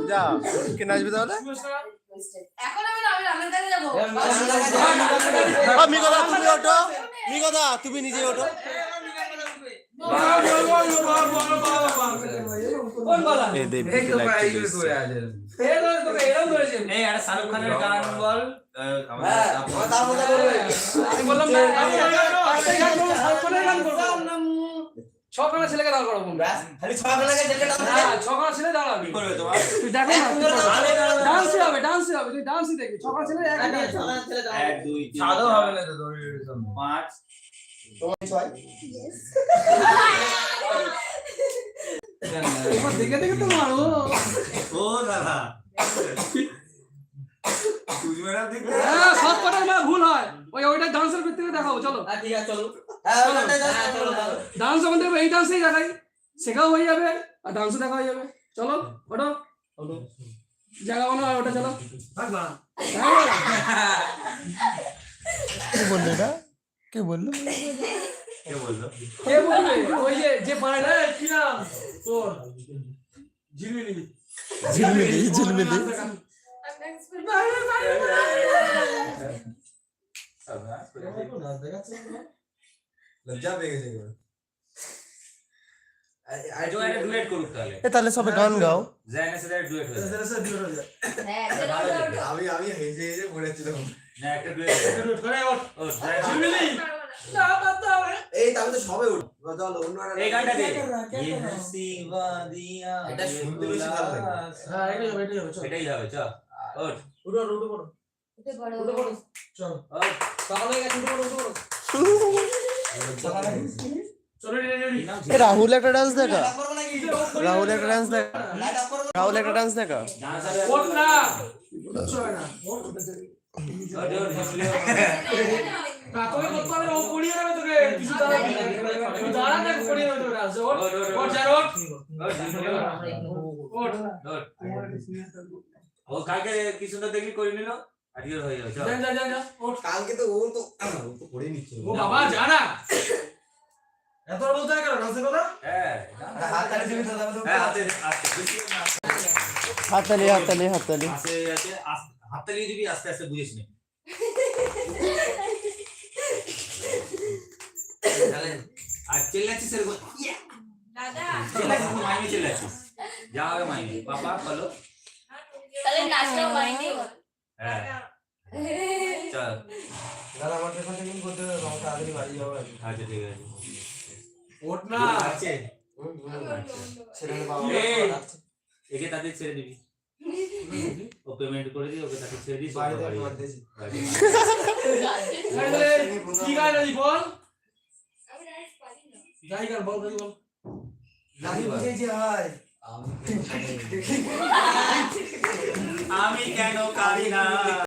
যা কে নাচবে তাহলে? এখন আমি রামের কাছে যাবো। মিগদা তুমি ওঠো, মিগদা তুমি নিজে ওঠো। এই দেব এই একটা শাহরুখ খানের গান বল। ছখানা ছেলেকে দাঁড় করাবো খালি ছখানা ছেলে দাঁড়াবি তুই দেখো না ডান্সই হবে তুই ডান্সই দেখবি ছখানা ছেলে এক দুই সাদও হবে না তো 5 তোমার দেখে দেখে তো মারো ও দাদা তুই ম্যাডাম দেখতে হ্যাঁ সব কটার মা ভুল হয় ওইটা ডান্সের ভিতরে দেখাবো চলো ঠিক আছে চলো ডান্স আমাদের এই ডান্সেই দেখাই শেখাও হয়ে যাবে আর ডান্সও দেখা হয়ে যাবে চলো ওঠো জায়গা বানো আর ওটা চলো কে বললো এটা? কে বললো? কে বললো? কে বলবে ওই যে পারে না কি নাম তোর ঝিলমিলি ঝিলমিলি লজ্জা পেয়ে গেছে আজও একটা ডুয়েট করুক তাহলে তাহলে সবাই গান গাও। জায়নের সাথে ডুয়েট হয়ে হ্যাঁ আমি হেসে হেসে পড়েছিলাম। না একটা ডুয়েট করে ও ঝিলমিলি না বাতা এই তাহলে তো সবে উঠ চলো অন্য এই গানটা দে ये हंसी वादियां এটা শুনতে বেশি ভালো লাগে। হ্যাঁ এটাই হবে চল এটাই হবে চল ওঠ উঠো উঠে পড়ো চল ওঠ তাহলে গেছে উঠো চলো রেডি এ রাহুল একটা ডান্স দেখা, রাহুল একটা ডান্স দেখা, রাহুল একটা ডান্স দেখা। ওঠ না চল না ওঠ কাকই করতে হবে ও পড়িয়ে যাবে তোকে কিছু দাঁড়া না পড়িয়ে যাবে তোকে আসো ওঠ যা ওঠ ওঠ ও কালকে কি সুন্দর দেখলি করে নিল আজকে হয়ে যাবে চল যা ওঠ কালকে তো ও তো পড়ে নিচ্ছিল। ও বাবা যা না এত বলতে হয় কেন ডান্সের কথা হ্যাঁ হাত তালি দিবি তো হ্যাঁ হাতে আস্তে হাততালি হাততালি হাততালি। আস্তে আছে হাততালি দিবি আস্তে আস্তে বুঝিস নি আর চিল্লাচ্ছিস এরকম দাদা চিল্লাচ্ছিস মাইনে চিল্লাচ্ছিস যা হবে মাইনে পাপা বলো তাহলে নাচটাও বাইনে হ্যাঁ চল দাদা আমার কাছে কিন্তু করতে হবে আমাকে আগে বাড়ি যাবো আচ্ছা ঠিক আছে ওঠ না আছে ছেলে বাবা এই একে তাদের ছেড়ে দিবি ও পেমেন্ট করে দিই ওকে তাকে ছেড়ে দিস বাড়িতে একবার দিয়েছি। কি গান আছে বল যাই গান বল নাকি বুঝেছি হয় আমি কেন কাঁদি না